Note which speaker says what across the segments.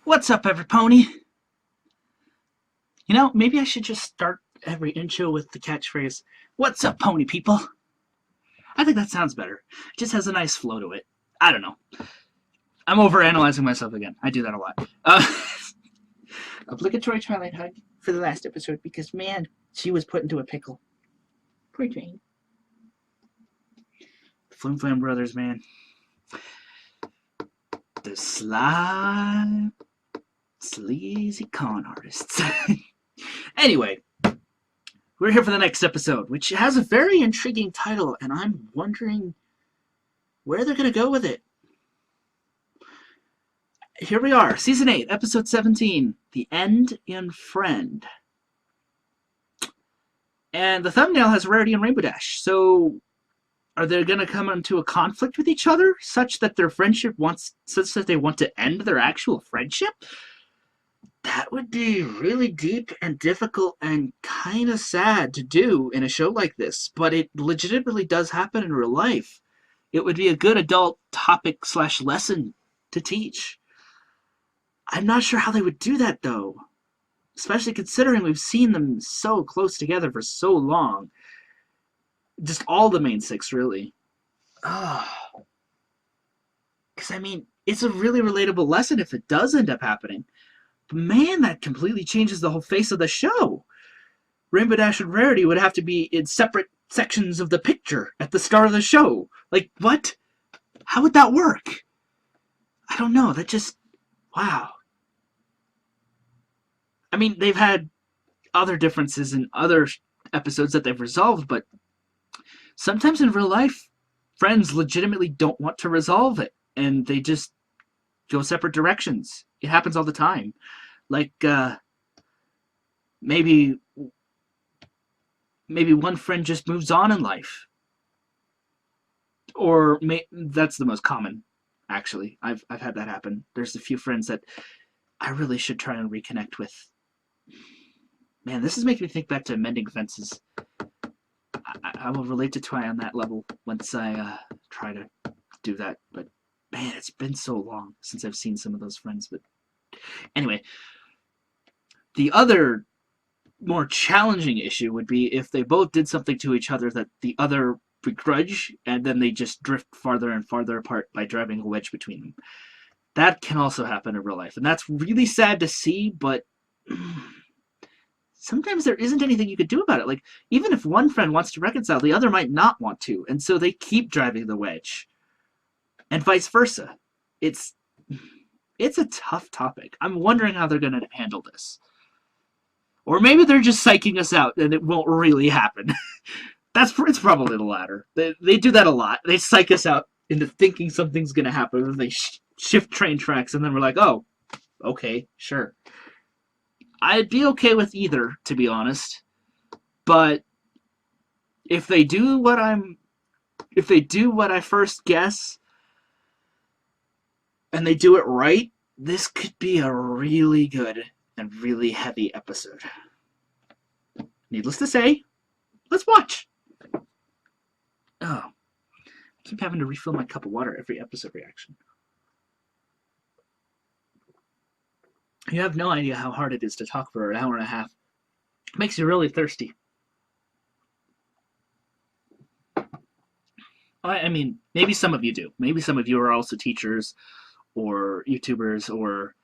Speaker 1: What's up, every pony? You know, maybe I should just start every intro with the catchphrase, "What's up, pony people?" I think that sounds better. It just has a nice flow to it. I don't know. I'm overanalyzing myself again. I do that a lot. Obligatory Twilight hug for the last episode because, man, she was put into a pickle. Poor Jane. The Flim Flam Brothers, man. The sleazy con artists. Anyway, we're here for the next episode, which has a very intriguing title, and I'm wondering where they're going to go with it. Here we are, Season 8, Episode 17, The End in Friend. And the thumbnail has Rarity and Rainbow Dash, so are they going to come into a conflict with each other, such that their friendship such that they want to end their actual friendship? That would be really deep and difficult and kind of sad to do in a show like this, but it legitimately does happen in real life. It would be a good adult topic/lesson to teach. I'm not sure how they would do that, though, especially considering we've seen them so close together for so long. Just all the main six, really. Because, I mean, it's a really relatable lesson if it does end up happening. But man, that completely changes the whole face of the show. Rainbow Dash and Rarity would have to be in separate sections of the picture at the start of the show. Like, what? How would that work? I don't know. That just... wow. I mean, they've had other differences in other episodes that they've resolved, but sometimes in real life, friends legitimately don't want to resolve it, and they just go separate directions. It happens all the time. Like, maybe one friend just moves on in life. Or that's the most common, actually. I've had that happen. There's a few friends that I really should try and reconnect with. Man, this is making me think back to Mending Fences. I will relate to Twi on that level once I try to do that. But man, it's been so long since I've seen some of those friends. But anyway, the other more challenging issue would be if they both did something to each other that the other begrudge, and then they just drift farther and farther apart by driving a wedge between them. That can also happen in real life, and that's really sad to see, but sometimes there isn't anything you could do about it. Like, even if one friend wants to reconcile, the other might not want to, and so they keep driving the wedge. And vice versa. It's a tough topic. I'm wondering how they're going to handle this. Or maybe they're just psyching us out and it won't really happen. It's probably the latter. They do that a lot. They psych us out into thinking something's going to happen, and they shift train tracks, and then we're like, oh, okay, sure. I'd be okay with either, to be honest. But if they do what I first guess, and they do it right, this could be a really good and really heavy episode. Needless to say, let's watch. Oh, I keep having to refill my cup of water every episode reaction. You have no idea how hard it is to talk for an hour and a half. It makes you really thirsty. I mean, maybe some of you do. Maybe some of you are also teachers or YouTubers or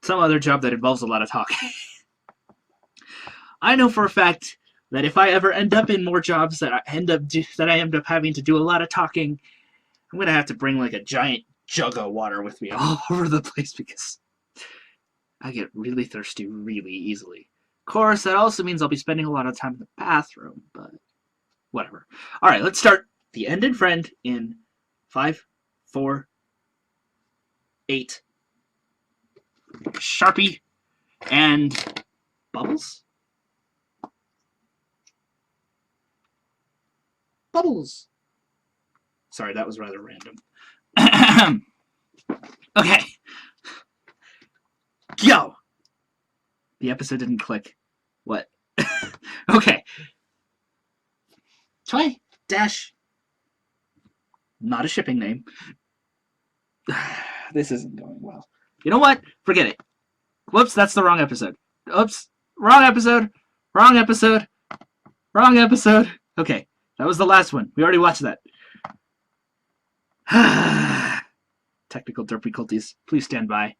Speaker 1: some other job that involves a lot of talking. I know for a fact that if I ever end up in more jobs that I end up having to do a lot of talking, I'm gonna have to bring like a giant jug of water with me all over the place because I get really thirsty really easily. Of course, that also means I'll be spending a lot of time in the bathroom, but whatever. All right, let's start The End in Friend in 5, 4, 8. Sharpie and Bubbles? Bubbles! Sorry, that was rather random. Okay. Go! The episode didn't click. What? Okay. Twi Dash. Not a shipping name. This isn't going well. You know what? Forget it. Whoops, that's the wrong episode. Oops. Wrong episode. Wrong episode. Wrong episode. Okay, that was the last one. We already watched that. Technical difficulties. Please stand by.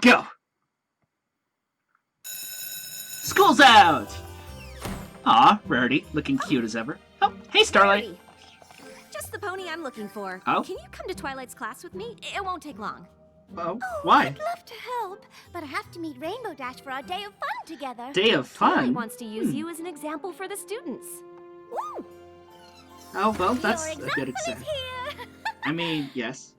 Speaker 1: Go! School's out! Aw, Rarity, looking cute as ever. Oh, hey, Starlight.
Speaker 2: Rarity. Just the pony I'm looking for.
Speaker 1: Oh?
Speaker 2: Can you come to Twilight's class with me? It won't take long.
Speaker 1: Oh, why?
Speaker 3: I'd love to help, but I have to meet Rainbow Dash for our day of fun together.
Speaker 1: Day of
Speaker 2: Twilight
Speaker 1: fun?
Speaker 2: wants to use you as an example for the students.
Speaker 3: Ooh,
Speaker 1: Oh, well, that's
Speaker 3: your
Speaker 1: a good
Speaker 3: example
Speaker 1: example.
Speaker 3: is here.
Speaker 1: I mean, yes.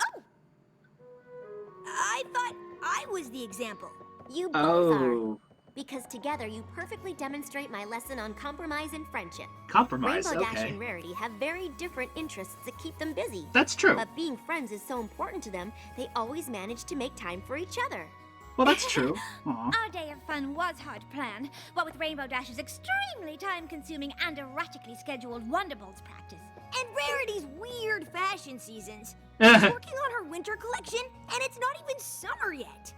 Speaker 3: I thought I was the example. You both
Speaker 1: Oh,
Speaker 3: are. Because together you perfectly demonstrate my lesson on compromise and friendship.
Speaker 1: compromise,
Speaker 3: Rainbow Dash
Speaker 1: okay.
Speaker 3: and Rarity have very different interests that keep them busy.
Speaker 1: That's true.
Speaker 3: But being friends is so important to them, they always manage to make time for each other.
Speaker 1: Well, that's true. Aw.
Speaker 4: Our day of fun was hard to plan, what with Rainbow Dash's extremely time-consuming and erratically scheduled Wonderbolts practice.
Speaker 3: And Rarity's weird fashion seasons.
Speaker 1: Eh.
Speaker 3: She's working on her winter collection, and it's not even summer yet.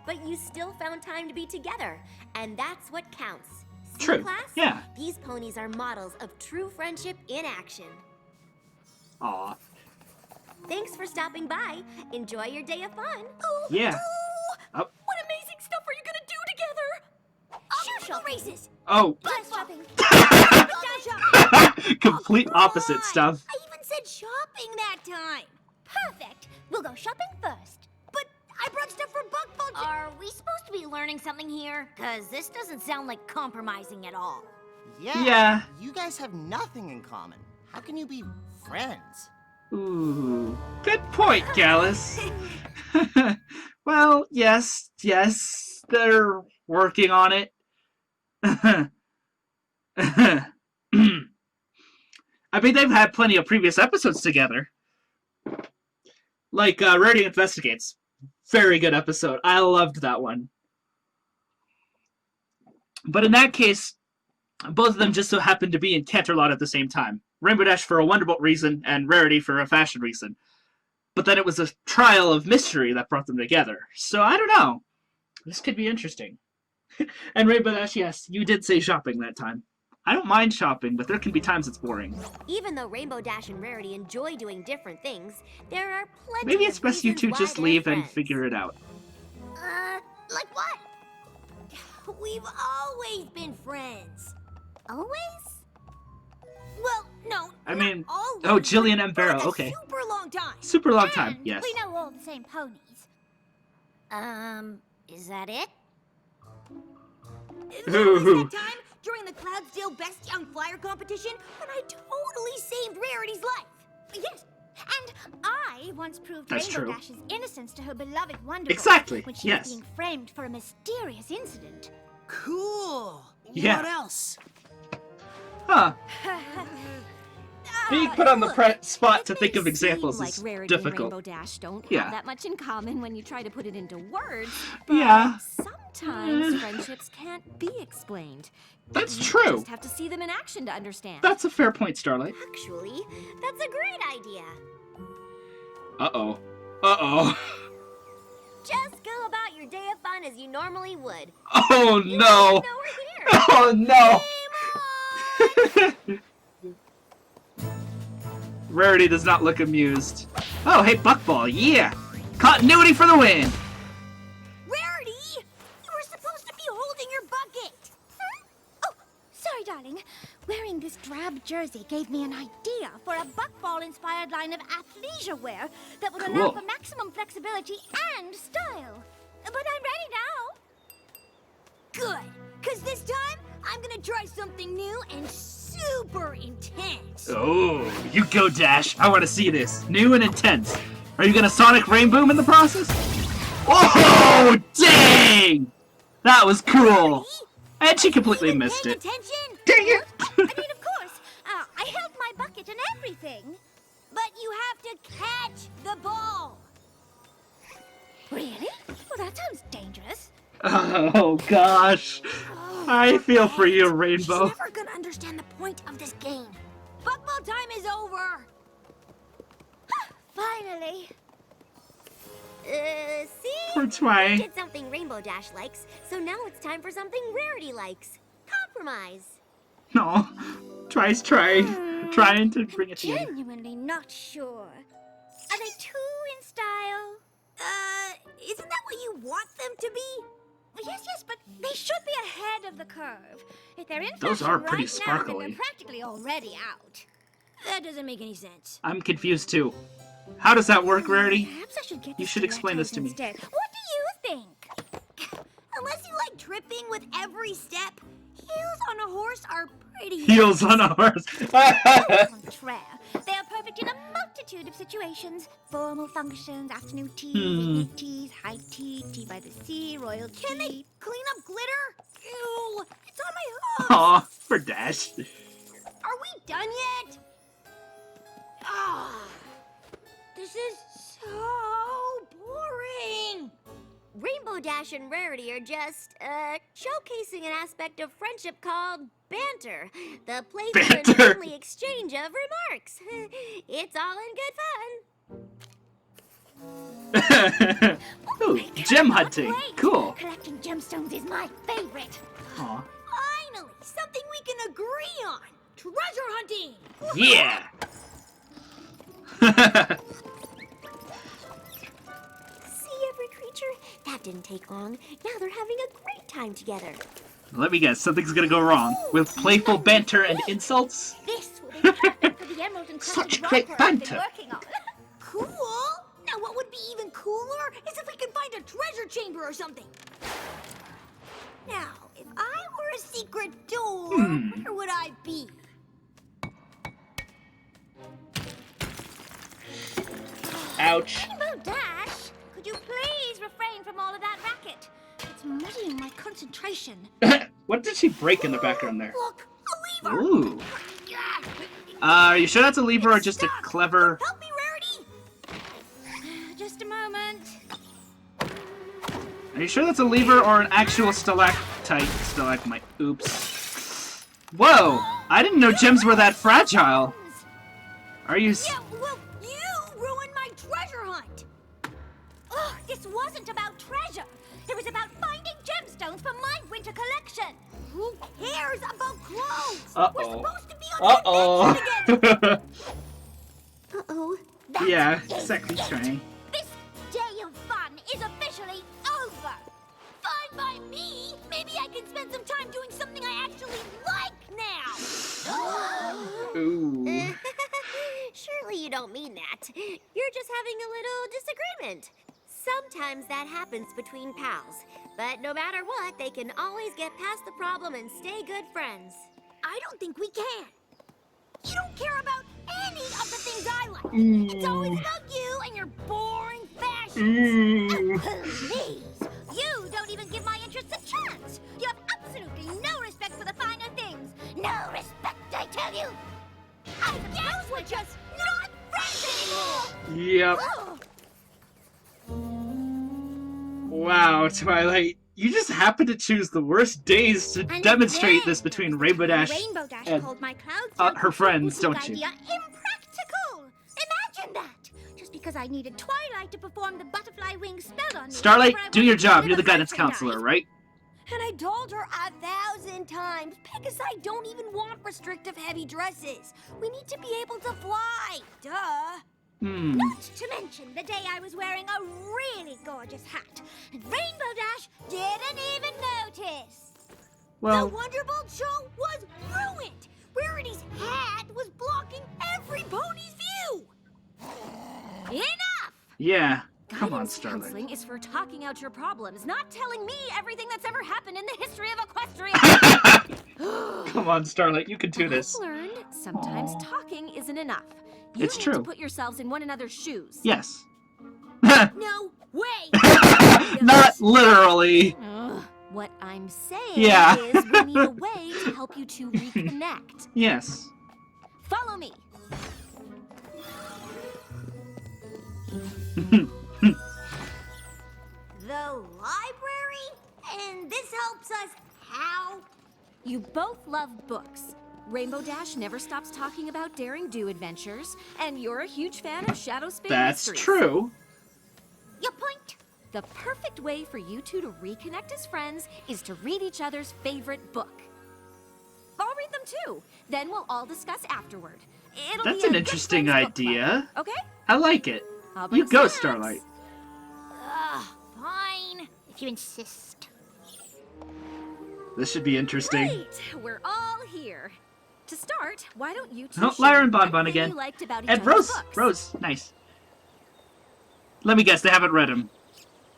Speaker 3: But you still found time to be together, and that's what counts. See,
Speaker 1: True.
Speaker 3: class?
Speaker 1: Yeah.
Speaker 3: These ponies are models of true friendship in action.
Speaker 1: Aw.
Speaker 3: Thanks for stopping by. Enjoy your day of fun.
Speaker 1: Yeah. Oh.
Speaker 3: What amazing stuff are you gonna do together? Shoe races.
Speaker 1: Oh.
Speaker 4: Dress shopping.
Speaker 1: Complete opposite stuff.
Speaker 3: I even said shopping that time.
Speaker 4: Perfect. We'll go shopping first.
Speaker 3: But I brought stuff for Buck Bunch. Are we supposed to be learning something here? Because this doesn't sound like compromising at all.
Speaker 1: Yeah.
Speaker 5: You guys have nothing in common. How can you be friends?
Speaker 1: Ooh. Good point, Gallus. Well, yes. They're working on it. I mean, they've had plenty of previous episodes together. Like, Rarity Investigates. Very good episode. I loved that one. But in that case, both of them just so happened to be in Canterlot at the same time. Rainbow Dash for a Wonderbolt reason, and Rarity for a fashion reason. But then it was a trial of mystery that brought them together. So, I don't know. This could be interesting. And Rainbow Dash, yes, you did say shopping that time. I don't mind shopping, but there can be times it's boring.
Speaker 3: Even though Rainbow Dash and Rarity enjoy doing different things, there are plenty
Speaker 1: Maybe
Speaker 3: of
Speaker 1: it's best you
Speaker 3: reasons
Speaker 1: two
Speaker 3: why
Speaker 1: just
Speaker 3: they're
Speaker 1: leave and
Speaker 3: friends.
Speaker 1: figure it out.
Speaker 3: Like what? We've always been friends. Always? Well, no.
Speaker 1: I mean,
Speaker 3: not always,
Speaker 1: oh, Jillian
Speaker 3: but
Speaker 1: M. Barrow,
Speaker 3: for like a
Speaker 1: okay.
Speaker 3: Super long time.
Speaker 1: Super long time,
Speaker 4: And
Speaker 1: yes.
Speaker 4: we know all the same ponies.
Speaker 3: Is that it?
Speaker 1: Ooh.
Speaker 3: That time during the Cloudsdale Best Young Flyer competition when I totally saved Rarity's life.
Speaker 4: Yes, and I once proved
Speaker 1: That's
Speaker 4: Rainbow
Speaker 1: true.
Speaker 4: Dash's innocence to her beloved Wonderbolt
Speaker 1: Exactly,
Speaker 4: when she
Speaker 1: yes.
Speaker 4: was being framed for a mysterious incident.
Speaker 5: Cool.
Speaker 1: Yeah.
Speaker 5: What else?
Speaker 1: Huh. Being put on the spot to
Speaker 2: It
Speaker 1: think
Speaker 2: may
Speaker 1: of examples
Speaker 2: seem
Speaker 1: is
Speaker 2: like Rarity
Speaker 1: difficult.
Speaker 2: and Rainbow Dash don't
Speaker 1: Yeah.
Speaker 2: have that much in common when you try to put it into words. But
Speaker 1: Yeah.
Speaker 2: sometimes friendships can't be explained.
Speaker 1: That's
Speaker 2: You
Speaker 1: true.
Speaker 2: just have to see them in action to understand.
Speaker 1: That's a fair point, Starlight.
Speaker 3: Actually, that's a great idea.
Speaker 1: Uh-oh. Uh-oh.
Speaker 3: Just go about your day of fun as you normally would.
Speaker 1: Oh,
Speaker 3: You
Speaker 1: no.
Speaker 3: know we're here.
Speaker 1: Oh, no.
Speaker 3: Game on!
Speaker 1: Rarity does not look amused. Oh, hey, Buckball, yeah! Continuity for the win!
Speaker 3: Rarity! You were supposed to be holding your bucket!
Speaker 4: Huh? Oh, sorry, darling. Wearing this drab jersey gave me an idea for a buckball-inspired line of athleisure wear that would allow
Speaker 1: Cool.
Speaker 4: for maximum flexibility and style. But I'm ready now.
Speaker 3: Good, because this time I'm gonna try something new and super intense.
Speaker 1: Oh, you go, Dash. I want to see this. New and intense. Are you gonna Sonic Rainboom in the process? Oh! Oh, dang! That was cool. And she completely missed
Speaker 3: Paying
Speaker 1: it.
Speaker 3: attention?
Speaker 1: Dang it!
Speaker 4: I mean, of course. I held my bucket and everything.
Speaker 3: But you have to catch the ball.
Speaker 4: Really? Well, that sounds dangerous.
Speaker 1: Oh, gosh. I feel for you, Rainbow.
Speaker 3: She's never gonna understand the point of this game. Football time is over.
Speaker 4: Finally.
Speaker 3: See?
Speaker 1: Poor Twi.
Speaker 3: Did something Rainbow Dash likes, so now it's time for something Rarity likes. Compromise.
Speaker 1: No. Twi's trying to bring it together.
Speaker 4: Genuinely not sure. Are they too in style?
Speaker 3: Isn't that what you want them to be?
Speaker 4: Yes, but they should be ahead of the curve. If they're in
Speaker 1: Those
Speaker 4: fashion
Speaker 1: are pretty
Speaker 4: right now, then
Speaker 1: sparkly.
Speaker 4: they're practically already out.
Speaker 3: That doesn't make any sense.
Speaker 1: I'm confused too. How does that work, Rarity?
Speaker 4: Perhaps I should get
Speaker 1: You
Speaker 4: the
Speaker 1: should explain this to me.
Speaker 4: instead. What do you think?
Speaker 3: Unless you like tripping with every step, heels on a horse are pretty.
Speaker 1: Heels on a horse.
Speaker 4: Contraire. They are perfect in a multitude of situations. Formal functions, afternoon teas, evening teas, high tea, tea by the sea, royal tea.
Speaker 3: Can they clean up glitter? Ew, it's on my hooves.
Speaker 1: Aw, for Dash.
Speaker 3: Are we done yet? Ah, this is so boring. Rainbow Dash and Rarity are just, showcasing an aspect of friendship called banter. The playful and
Speaker 1: Banter.
Speaker 3: friendly exchange of remarks. It's all in good fun.
Speaker 1: Ooh, gem hunting.
Speaker 4: Great.
Speaker 1: Cool.
Speaker 4: Collecting gemstones is my favorite.
Speaker 1: Aw.
Speaker 3: Finally, something we can agree on. Treasure hunting.
Speaker 1: Yeah.
Speaker 3: See every creature? That didn't take long. Now they're having a great time together.
Speaker 1: Let me guess, something's gonna go wrong. With playful banter and insults?
Speaker 4: This will be perfect for the emerald and
Speaker 1: Such
Speaker 4: crusted
Speaker 1: great
Speaker 4: rocker I've been
Speaker 1: banter.
Speaker 4: working on.
Speaker 3: Cool! Now what would be even cooler is if we could find a treasure chamber or something. Now, if I were a secret door, where would I be?
Speaker 1: Ouch.
Speaker 4: Rainbow Dash, could you please refrain from all of that racket? It's muddying my concentration.
Speaker 1: What did she break in the background there?
Speaker 3: Look, a lever!
Speaker 1: Ooh.
Speaker 3: Yeah.
Speaker 1: Are you sure that's a lever or just a clever...
Speaker 3: Help me, Rarity!
Speaker 4: Just a moment.
Speaker 1: Are you sure that's a lever or an actual stalagmite? Oops. Whoa! I didn't know gems were that fragile. Are you...
Speaker 3: Yeah, well, you ruined my treasure hunt!
Speaker 4: Oh, this wasn't about treasure. It was about finding gemstones for my winter collection.
Speaker 3: Who cares about clothes?
Speaker 1: Uh-oh.
Speaker 3: We're supposed to be on adventure together! Uh-oh.
Speaker 1: Yeah, exactly trying.
Speaker 4: This day of fun is officially over.
Speaker 3: Fine by me! Maybe I can spend some time doing something I actually like now!
Speaker 1: Ooh.
Speaker 3: Surely you don't mean that. You're just having a little disagreement. Sometimes that happens between pals, but no matter what, they can always get past the problem and stay good friends. I don't think we can. You don't care about any of the things I like. It's always about you and your boring fashions.
Speaker 4: Please, you don't even give my interests a chance. You have absolutely no respect for the finer things. No respect, I tell you.
Speaker 3: I guess we're just not friends anymore!
Speaker 1: Yep.
Speaker 3: Oh.
Speaker 1: Wow, Twilight. You just happen to choose the worst days to
Speaker 4: And
Speaker 1: demonstrate
Speaker 4: then
Speaker 1: this between
Speaker 4: there was
Speaker 1: Rainbow
Speaker 4: the time
Speaker 1: Dash
Speaker 4: Rainbow Dash
Speaker 1: and
Speaker 4: called my clouds
Speaker 1: her
Speaker 4: down
Speaker 1: friends,
Speaker 4: to
Speaker 1: don't
Speaker 4: the
Speaker 1: you?
Speaker 4: idea impractical. Imagine that. Just because I needed Twilight to perform the butterfly wing spell on me.
Speaker 1: Starlight,
Speaker 4: whenever I
Speaker 1: do your
Speaker 4: wanted to
Speaker 1: job. You're the
Speaker 4: deliver
Speaker 1: guidance counselor,
Speaker 4: merchandise.
Speaker 1: right?
Speaker 3: And I told her 1,000 times, Pegasus don't even want restrictive heavy dresses. We need to be able to fly. Duh.
Speaker 4: Not to mention the day I was wearing a really gorgeous hat. And Rainbow Dash didn't even notice.
Speaker 3: The
Speaker 1: Well,
Speaker 3: Wonderbolt show was ruined. Rarity's hat was blocking every pony's view.
Speaker 2: Enough!
Speaker 1: yeah. Come on,
Speaker 2: Guidance
Speaker 1: Starlight.
Speaker 2: counseling is for talking out your problems, not telling me everything that's ever happened in the history of Equestria.
Speaker 1: Come on, Starlight. You can do
Speaker 2: I've
Speaker 1: this.
Speaker 2: learned sometimes
Speaker 1: Aw.
Speaker 2: talking isn't enough. You
Speaker 1: It's
Speaker 2: need
Speaker 1: true.
Speaker 2: to put yourselves in one another's shoes.
Speaker 1: Yes.
Speaker 3: No,
Speaker 2: Wait!
Speaker 1: Not literally.
Speaker 2: Ugh. What I'm saying
Speaker 1: Yeah.
Speaker 2: is we need a way to help you two reconnect.
Speaker 1: Yes.
Speaker 2: Follow me.
Speaker 3: The library? And this helps us how?
Speaker 2: You both love books. Rainbow Dash never stops talking about daring do adventures, and you're a huge fan of Shadow Spade
Speaker 1: That's
Speaker 2: mysteries.
Speaker 1: true.
Speaker 3: Your point?
Speaker 2: The perfect way for you two to reconnect as friends is to read each other's favorite book. I'll read them too. Then we'll all discuss afterward. It'll
Speaker 1: That's
Speaker 2: be a
Speaker 1: an
Speaker 2: good
Speaker 1: interesting
Speaker 2: friends book
Speaker 1: idea.
Speaker 2: club, okay?
Speaker 1: I like it.
Speaker 2: I'll bring
Speaker 1: You go,
Speaker 2: snacks.
Speaker 1: Starlight.
Speaker 4: Fine, if you insist.
Speaker 1: This should be interesting.
Speaker 2: Great, we're all here. To start, why don't you two
Speaker 1: Oh,
Speaker 2: share
Speaker 1: Lyra and
Speaker 2: one
Speaker 1: Bonbon
Speaker 2: thing
Speaker 1: again.
Speaker 2: you liked about each
Speaker 1: And
Speaker 2: other's
Speaker 1: Rose.
Speaker 2: books?
Speaker 1: Rose. Nice. Let me guess, they haven't read them.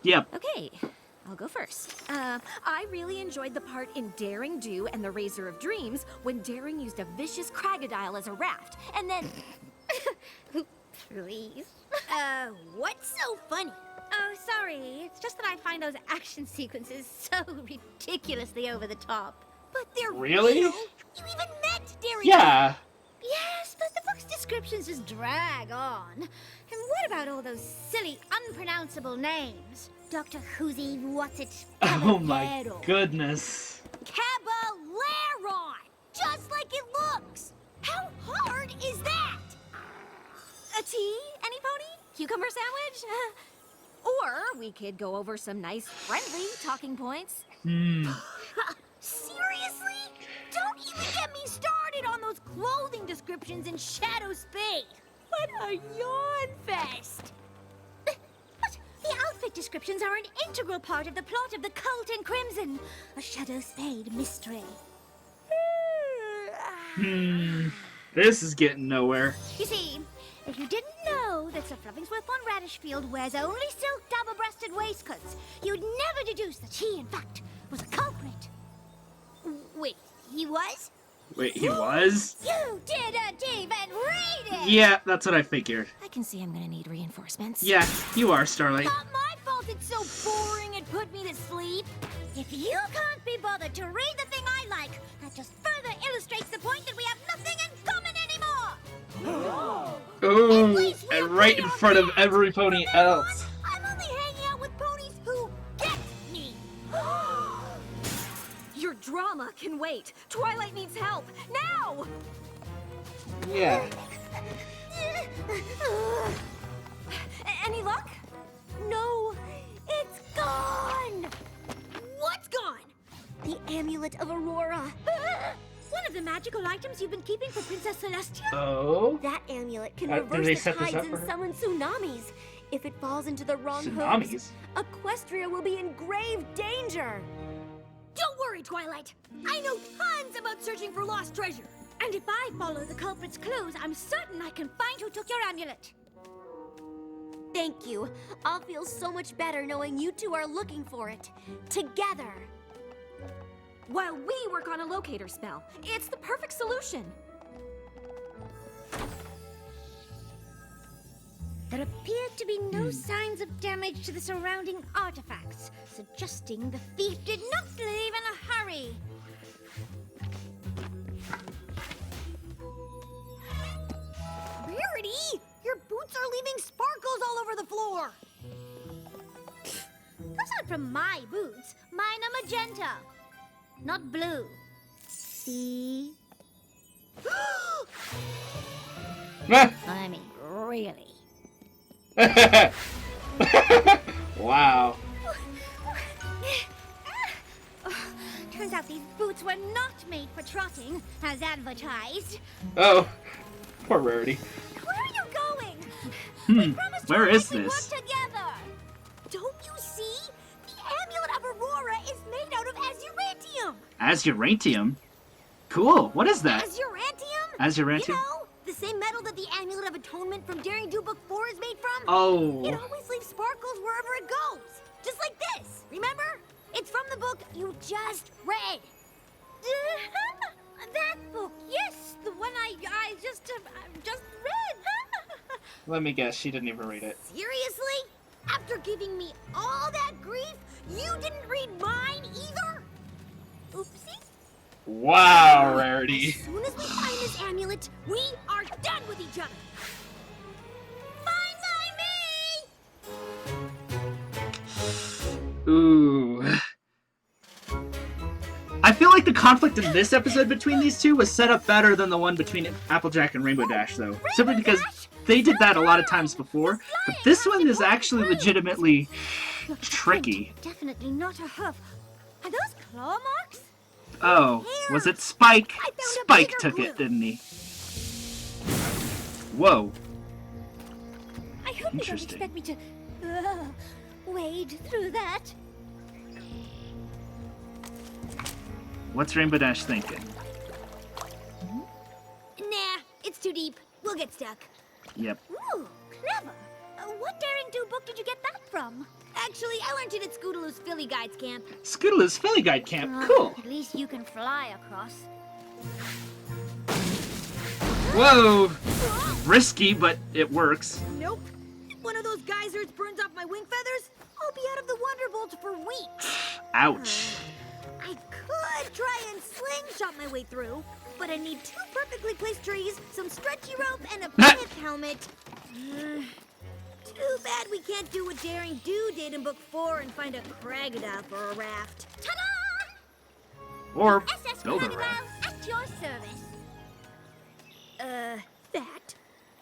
Speaker 1: Yep.
Speaker 2: Okay, I'll go first. I really enjoyed the part in Daring Do and the Razor of Dreams when Daring used a vicious crocodile as a raft, and then...
Speaker 4: Please.
Speaker 3: What's so funny?
Speaker 4: Oh, sorry. It's just that I find those action sequences so ridiculously over the top.
Speaker 3: But they're
Speaker 1: Really?
Speaker 3: real. You even met Daring.
Speaker 1: Yeah.
Speaker 4: Yes, but the book's descriptions just drag on. And what about all those silly, unpronounceable names? Dr. Whoosy, what's it?
Speaker 1: Oh my
Speaker 4: Caballero.
Speaker 1: goodness.
Speaker 3: Caballeron! Just like it looks! How hard is that?
Speaker 2: A tea? Any pony? Cucumber sandwich? Or we could go over some nice, friendly talking points.
Speaker 3: Seriously? Don't even get me started on those clothing descriptions in Shadow Spade. What a yawn fest!
Speaker 4: But the outfit descriptions are an integral part of the plot of The Cult in Crimson, a Shadow Spade mystery.
Speaker 1: This is getting nowhere.
Speaker 4: You see, if you didn't know that Sir Fluffingsworth von Radishfield wears only silk double-breasted waistcoats, you'd never deduce that he, in fact, was a culprit.
Speaker 3: Wait, he was?
Speaker 1: Wait, he was?
Speaker 3: You didn't even read it!
Speaker 1: Yeah, that's what I figured.
Speaker 2: I can see I'm gonna need reinforcements.
Speaker 1: Yeah, you are, Starlight.
Speaker 3: Not my fault it's so boring and put me to sleep.
Speaker 4: If you can't be bothered to read the thing I like, that just further illustrates the point that we have nothing in common anymore!
Speaker 1: Ooh, and right in front of every pony else.
Speaker 3: I'm only hanging out with ponies who get me.
Speaker 2: Your drama can wait. Twilight needs help. Now!
Speaker 1: Yeah.
Speaker 2: Any luck?
Speaker 3: No, it's gone. What's gone? The amulet of Aurora.
Speaker 4: One of the magical items you've been keeping for Princess Celestia?
Speaker 1: Oh?
Speaker 3: That amulet can
Speaker 1: Did
Speaker 3: reverse
Speaker 1: they
Speaker 3: the
Speaker 1: set this
Speaker 3: tides
Speaker 1: up for
Speaker 3: and
Speaker 1: her?
Speaker 3: summon tsunamis. If it falls into the wrong
Speaker 1: Tsunamis?
Speaker 3: hands, Equestria will be in grave danger. Don't worry, Twilight. I know tons about searching for lost treasure.
Speaker 4: And if I follow the culprit's clues, I'm certain I can find who took your amulet.
Speaker 3: Thank you. I'll feel so much better knowing you two are looking for it. Together.
Speaker 2: While we work on a locator spell. It's the perfect solution.
Speaker 4: There appeared to be no signs of damage to the surrounding artifacts, suggesting the thief did not leave in a hurry.
Speaker 3: Rarity! Your boots are leaving sparkles all over the floor.
Speaker 4: Those aren't from my boots. Mine are magenta, not blue. See? I mean, really.
Speaker 1: Wow.
Speaker 4: Turns out these boots were not made for trotting, as advertised.
Speaker 1: Oh, poor Rarity.
Speaker 4: Where are you going? Promised to
Speaker 1: Where is
Speaker 4: always
Speaker 1: this?
Speaker 4: work together.
Speaker 3: Don't you see? The amulet of Aurora is made out of azurantium.
Speaker 1: Azurantium? Cool, what is that?
Speaker 3: Azurantium?
Speaker 1: Azurantium?
Speaker 3: You know, the same metal that the Amulet of Atonement from Daring Do Book 4 is made from. It
Speaker 1: Oh,
Speaker 3: always leaves sparkles wherever it goes. Just like this. Remember? It's from the book you just read.
Speaker 4: That book, yes, the one I just read.
Speaker 1: let me guess, she didn't even read it.
Speaker 3: Seriously? After giving me all that grief, you didn't read mine either? Oopsie.
Speaker 1: Wow, Rarity.
Speaker 3: As soon as we find this amulet, we are done with each other. Fine by me!
Speaker 1: Ooh. I feel like the conflict in this episode between these two was set up better than the one between Applejack and Rainbow Dash, though. Simply because they did that a lot of times before, but this one is actually legitimately tricky.
Speaker 4: Definitely not a hoof. Are those claw marks?
Speaker 1: Oh, was it Spike?
Speaker 3: I found a
Speaker 1: Spike
Speaker 3: bigger
Speaker 1: took
Speaker 3: clue.
Speaker 1: it, didn't he? Whoa.
Speaker 4: I hope you don't
Speaker 1: Interesting.
Speaker 4: expect me to wade through that.
Speaker 1: What's Rainbow Dash thinking?
Speaker 3: Nah, it's too deep. We'll get stuck.
Speaker 1: Yep.
Speaker 4: Ooh, clever. What daring do book did you get that from?
Speaker 3: Actually, I learned it at Scootaloo's Philly Guides camp.
Speaker 1: Scootaloo's Philly Guide Camp.
Speaker 4: Oh,
Speaker 1: Cool.
Speaker 4: At least you can fly across.
Speaker 1: Whoa. Risky, but it works.
Speaker 3: Nope. If one of those geysers burns off my wing feathers, I'll be out of the Wonderbolt for weeks.
Speaker 1: Ouch.
Speaker 3: I could try and slingshot my way through, but I need 2 perfectly placed trees, some stretchy rope, and a pith helmet. Too bad we can't do what Daring Do did in Book 4 and find a crocodile for a raft.
Speaker 4: Ta-da!
Speaker 1: Or
Speaker 4: SS
Speaker 1: build a
Speaker 4: Crocodile
Speaker 1: raft.
Speaker 4: at your service.
Speaker 3: That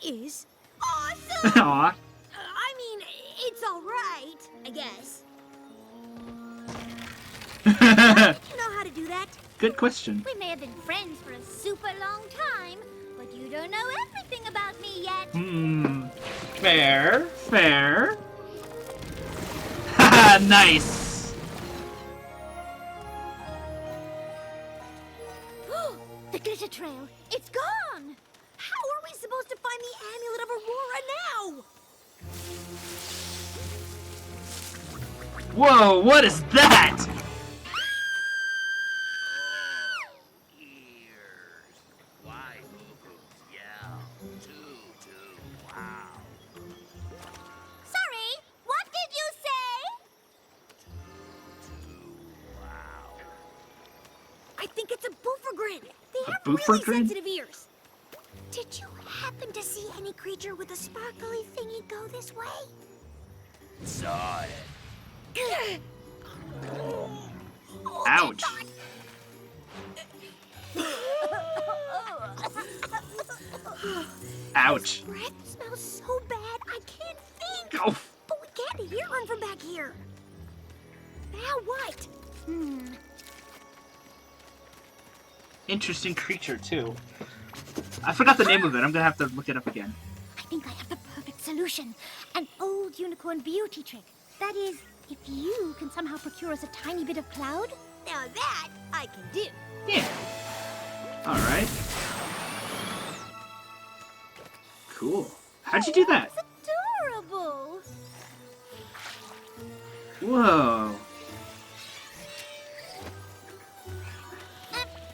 Speaker 3: is awesome!
Speaker 1: Aw.
Speaker 3: I mean, it's alright, I guess. You know how to do that?
Speaker 1: Good question.
Speaker 4: We may have been friends for a super long time, but you don't know everything about me yet.
Speaker 1: Fair. Fair. Haha, nice.
Speaker 4: The glitter trail, it's gone!
Speaker 3: How are we supposed to find the Amulet of Aurora now?
Speaker 1: Whoa, what is that?
Speaker 4: Sorry, what did you say?
Speaker 3: I think it's a buffergrin. They have
Speaker 1: buffer
Speaker 3: really
Speaker 1: grin?
Speaker 3: sensitive ears. Did you happen to see any creature with a sparkly thingy go this way?
Speaker 5: Saw it.
Speaker 3: Oh,
Speaker 1: Ouch. Ouch.
Speaker 3: Breath smells so bad I can't think.
Speaker 1: Oh.
Speaker 3: But we can't hear him from back here. Now what?
Speaker 1: Interesting creature, too. I forgot the name of it. I'm gonna have to look it up again.
Speaker 4: I think I have the perfect solution. An old unicorn beauty trick. That is, if you can somehow procure us a tiny bit of cloud.
Speaker 3: Now that I can do.
Speaker 1: Yeah. Alright. Cool. How'd you do that?
Speaker 4: It's adorable.
Speaker 1: Whoa.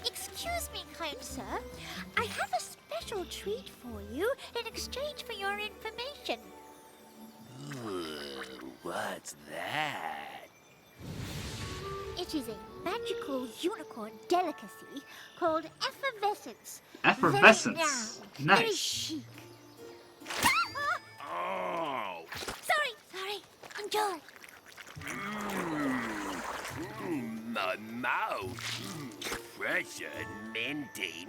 Speaker 4: Excuse me, kind sir. I have a special treat for you in exchange for your information.
Speaker 5: What's that?
Speaker 4: It is a magical unicorn delicacy called effervescence.
Speaker 1: Effervescence.
Speaker 4: Very
Speaker 1: Nice.
Speaker 4: chic.
Speaker 5: Oh!
Speaker 4: Sorry. Enjoy.
Speaker 5: My mouth. Fresh and minty.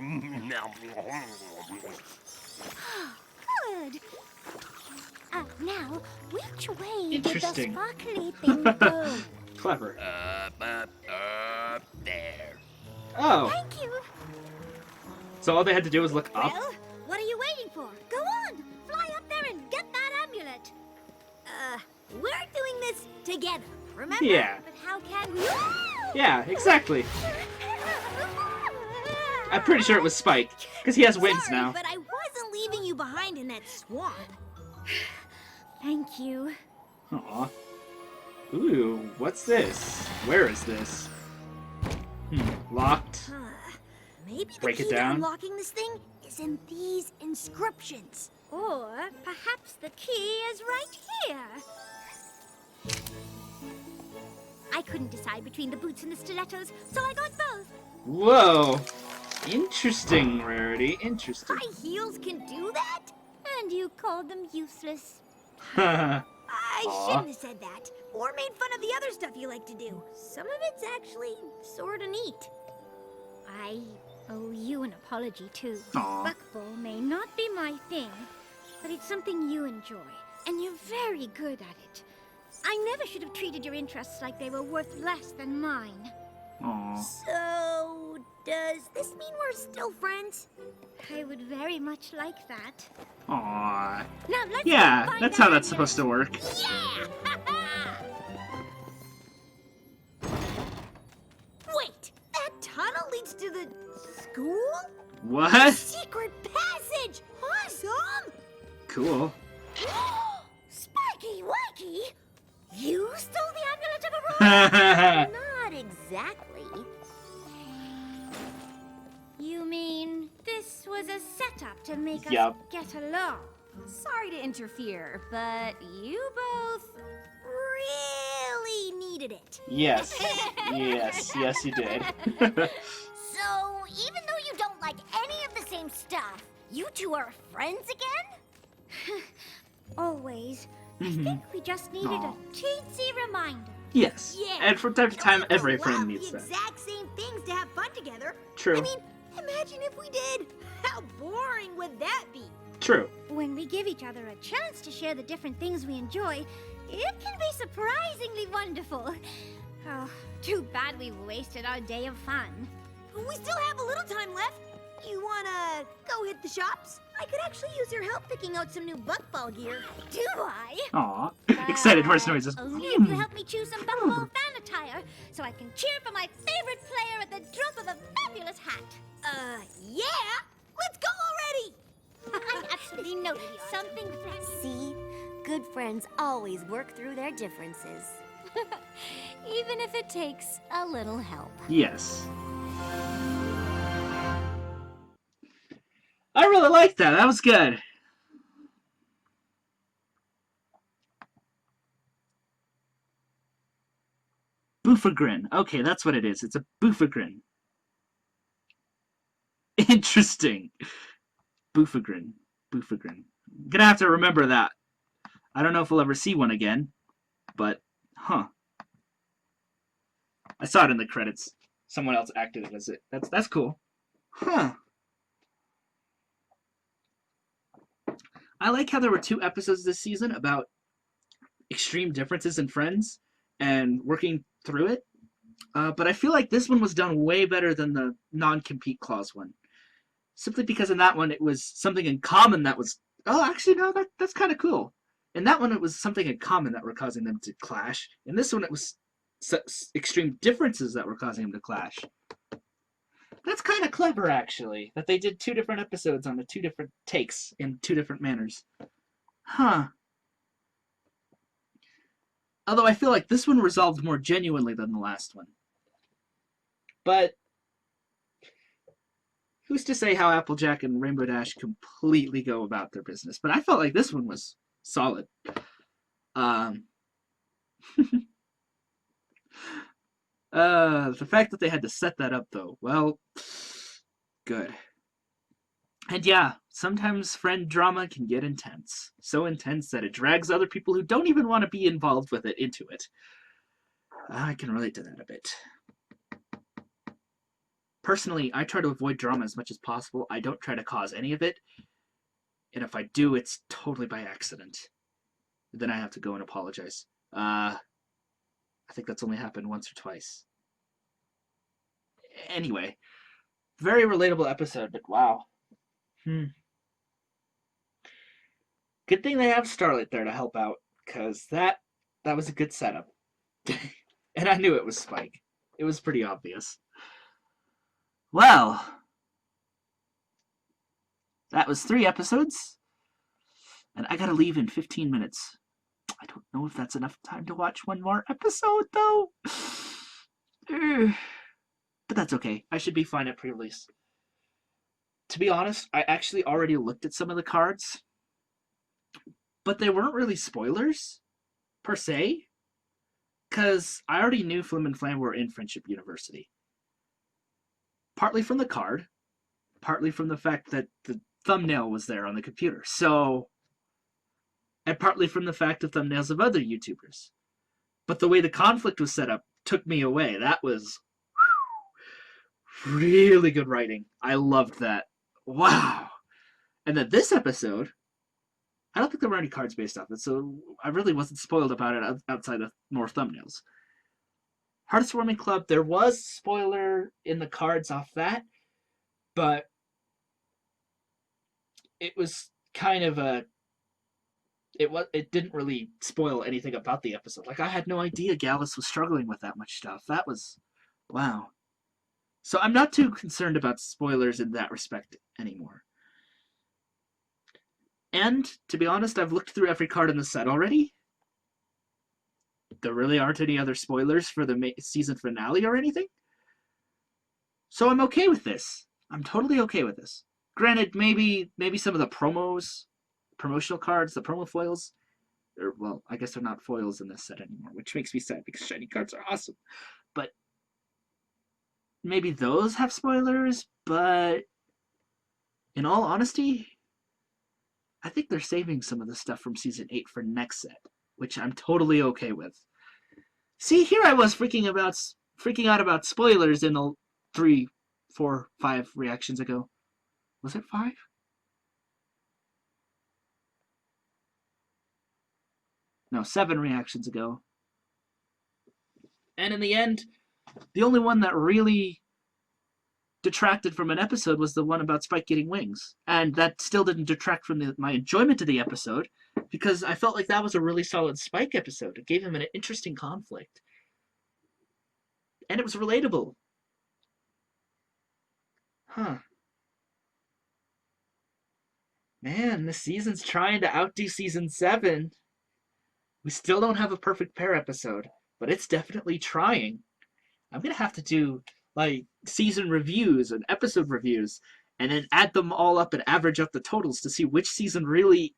Speaker 4: Good. Now, which way
Speaker 1: Interesting.
Speaker 4: did the sparkly thing go?
Speaker 1: Clever.
Speaker 5: Up there.
Speaker 1: Oh.
Speaker 4: Thank you.
Speaker 1: So all they had to do was look up?
Speaker 3: Well, what are you waiting for? Go on, fly up there and get that amulet. We're doing this together, remember?
Speaker 1: Yeah.
Speaker 3: But how can we?
Speaker 1: Yeah, exactly. I'm pretty sure it was Spike, because he has wings
Speaker 3: Sorry,
Speaker 1: now.
Speaker 3: but I wasn't leaving you behind in that swamp.
Speaker 4: Thank you.
Speaker 1: Aw. Ooh, what's this? Where is this? Locked.
Speaker 3: Maybe the
Speaker 1: Break it
Speaker 3: key to
Speaker 1: down.
Speaker 3: unlocking this thing is in these inscriptions.
Speaker 4: Or perhaps the key is right here. I couldn't decide between the boots and the stilettos, so I got both.
Speaker 1: Whoa. Interesting, Rarity. Interesting.
Speaker 3: High heels can do that?
Speaker 4: And you called them useless.
Speaker 3: I
Speaker 1: Aw.
Speaker 3: shouldn't have said that. Or made fun of the other stuff you like to do. Some of it's actually sorta neat.
Speaker 4: I owe you an apology, too.
Speaker 1: Aw.
Speaker 4: Buckball may not be my thing, but it's something you enjoy, and you're very good at it. I never should have treated your interests like they were worth less than mine.
Speaker 1: Aw.
Speaker 3: So, does this mean we're still friends?
Speaker 4: I would very much like that.
Speaker 1: Aw.
Speaker 4: Now let's
Speaker 1: Yeah,
Speaker 4: go find
Speaker 1: that's
Speaker 4: that
Speaker 1: how that's
Speaker 4: amulet.
Speaker 1: supposed to work.
Speaker 3: Yeah! Wait, that tunnel leads to the school?
Speaker 1: What?
Speaker 3: Secret passage! Awesome!
Speaker 1: Cool.
Speaker 3: Spiky Wakey! You stole the amulet of Aurora? Not exactly.
Speaker 4: You mean this was a setup to make
Speaker 1: Yup.
Speaker 4: us get along?
Speaker 2: Sorry to interfere, but you both...
Speaker 3: Really needed it.
Speaker 1: Yes. Yes, yes you did.
Speaker 3: So, even though you don't like any of the same stuff, you two are friends again?
Speaker 4: Always. I
Speaker 1: Mhm.
Speaker 4: think we just needed
Speaker 1: Aw.
Speaker 4: a teensy reminder.
Speaker 1: Yes.
Speaker 3: Yeah.
Speaker 1: And from time to time,
Speaker 3: Don't have to
Speaker 1: every
Speaker 3: love
Speaker 1: friend needs
Speaker 3: the
Speaker 1: that.
Speaker 3: exact same things to have fun together.
Speaker 1: True.
Speaker 3: I mean, imagine if we did. How boring would that be?
Speaker 1: True.
Speaker 4: When we give each other a chance to share the different things we enjoy, it can be surprisingly wonderful. Oh, too bad we wasted our day of fun.
Speaker 3: We still have a little time left. You wanna go hit the shops? I could actually use your help picking out some new buckball gear.
Speaker 4: Do I?
Speaker 1: Aw. Excited horse noises.
Speaker 4: Only if you help me choose some buckball fan attire, so I can cheer for my favorite player at the drop of a fabulous hat.
Speaker 3: Yeah! Let's go already!
Speaker 4: I absolutely know something flashy.
Speaker 3: See? Good friends always work through their differences.
Speaker 2: Even if it takes a little help.
Speaker 1: Yes. I really liked that. That was good. Boofagrin. Okay, that's what it is. It's a boofagrin. Interesting. Boofagrin. Boofagrin. I'm gonna have to remember that. I don't know if we'll ever see one again, but huh. I saw it in the credits. Someone else acted it as it. That's cool. Huh. I like how there were 2 episodes this season about extreme differences in friends and working through it. But I feel like this one was done way better than the non-compete clause one. Simply because in that one it was something in common that was... Oh, actually, no, that's kind of cool. In that one it was something in common that were causing them to clash. In this one it was extreme differences that were causing them to clash. That's kind of clever, actually, that they did 2 different episodes on the 2 different takes in 2 different manners. Huh. Although I feel like this one resolved more genuinely than the last one. But who's to say how Applejack and Rainbow Dash completely go about their business? But I felt like this one was solid. The fact that they had to set that up, though, well, good. And yeah, sometimes friend drama can get intense. So intense that it drags other people who don't even want to be involved with it into it. I can relate to that a bit. Personally, I try to avoid drama as much as possible. I don't try to cause any of it. And if I do, it's totally by accident. Then I have to go and apologize. I think that's only happened once or twice. Anyway, very relatable episode, but wow. Good thing they have Scarlet there to help out, because that was a good setup. And I knew it was Spike. It was pretty obvious. Well, that was 3 episodes, and I gotta leave in 15 minutes. I don't know if that's enough time to watch one more episode, though. But that's okay. I should be fine at pre-release. To be honest, I actually already looked at some of the cards, but they weren't really spoilers, per se. because I already knew Flim and Flam were in Friendship University. Partly from the card, partly from the fact that the thumbnail was there on the computer. So, and partly from the fact of thumbnails of other YouTubers. But the way the conflict was set up took me away. That was really good writing. I loved that. Wow. And then this episode, I don't think there were any cards based off it, so I really wasn't spoiled about it outside of more thumbnails. Hardest Warming Club, there was spoiler in the cards off that, but it was kind of a it didn't really spoil anything about the episode. Like, I had no idea Gallus was struggling with that much stuff. That was wow. So I'm not too concerned about spoilers in that respect anymore. And to be honest, I've looked through every card in the set already. There really aren't any other spoilers for the season finale or anything. So I'm okay with this. I'm totally okay with this. Granted, maybe some of the promotional cards, the promo foils, well, I guess they're not foils in this set anymore, which makes me sad because shiny cards are awesome. But maybe those have spoilers, but in all honesty, I think they're saving some of the stuff from Season 8 for next set, which I'm totally okay with. See, here I was freaking out about spoilers in the 3, 4, 5 reactions ago. Was it 5? No, 7 reactions ago. And in the end, the only one that really detracted from an episode was the one about Spike getting wings. And that still didn't detract from my enjoyment of the episode, because I felt like that was a really solid Spike episode. It gave him an interesting conflict. And it was relatable. Huh. Man, this season's trying to outdo Season 7. We still don't have a perfect pair episode, but it's definitely trying. I'm going to have to do, like, season reviews and episode reviews, and then add them all up and average up the totals to see which season really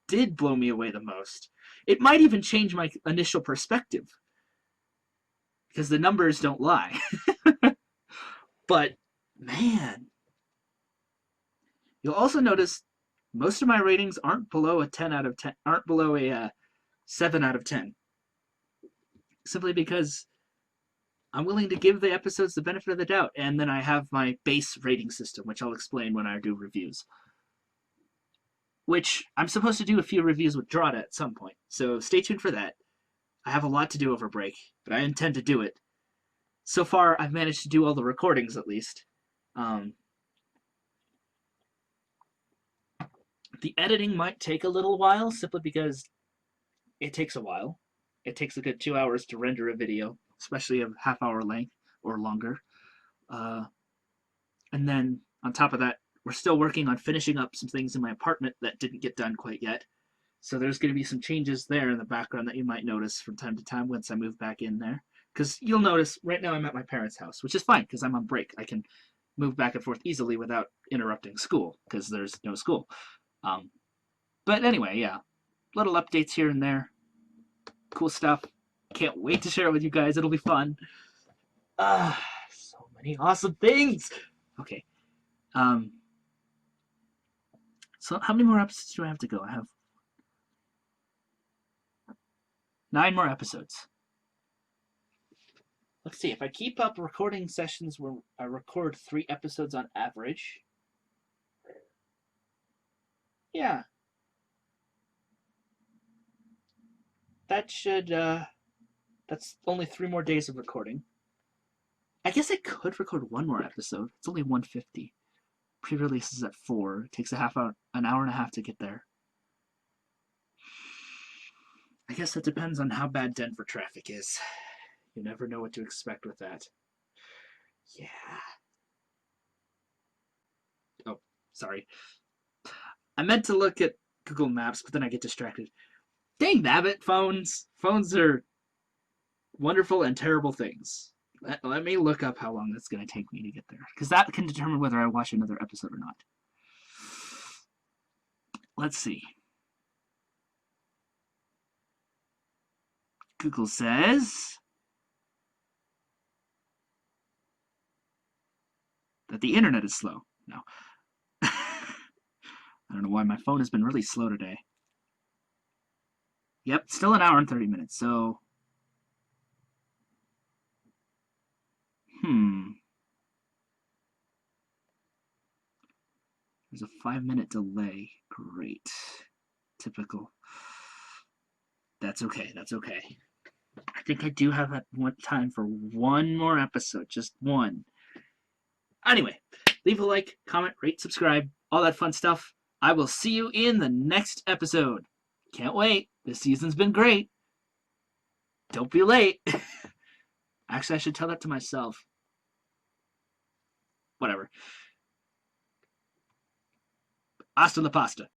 Speaker 1: did blow me away the most. It might even change my initial perspective, because the numbers don't lie. But, man. You'll also notice most of my ratings aren't below a 10 out of 10, aren't below a 7 out of 10. Simply because I'm willing to give the episodes the benefit of the doubt, and then I have my base rating system, which I'll explain when I do reviews. Which I'm supposed to do a few reviews with Drada at some point, so stay tuned for that. I have a lot to do over break, but I intend to do it. So far, I've managed to do all the recordings, at least. The editing might take a little while, simply because it takes a while. It takes a good 2 hours to render a video, especially of half-hour length or longer. And then, on top of that, we're still working on finishing up some things in my apartment that didn't get done quite yet. So there's going to be some changes there in the background that you might notice from time to time once I move back in there. Because you'll notice, right now I'm at my parents' house, which is fine, because I'm on break. I can move back and forth easily without interrupting school, because there's no school. But anyway, yeah. Little updates here and there. Cool stuff. Can't wait to share it with you guys. It'll be fun. So many awesome things. Okay. So how many more episodes do I have to go? I have 9 more episodes. Let's see. If I keep up recording sessions where I record 3 episodes on average. Yeah. That should, that's only 3 more days of recording. I guess I could record 1 more episode. It's only 150. Pre-release is at 4. It takes an hour and a half to get there. I guess that depends on how bad Denver traffic is. You never know what to expect with that. Yeah. Oh, sorry. I meant to look at Google Maps, but then I get distracted. Dang nabbit, phones. Phones are wonderful and terrible things. Let me look up how long that's going to take me to get there, because that can determine whether I watch another episode or not. Let's see. Google says the internet is slow. No. I don't know why my phone has been really slow today. Yep, still an hour and 30 minutes, so... There's a 5-minute delay. Great. Typical. That's okay, that's okay. I think I do have time for one more episode, just one. Anyway, leave a like, comment, rate, subscribe, all that fun stuff. I will see you in the next episode. Can't wait. This season's been great. Don't be late. Actually, I should tell that to myself. Whatever. Hasta la pasta.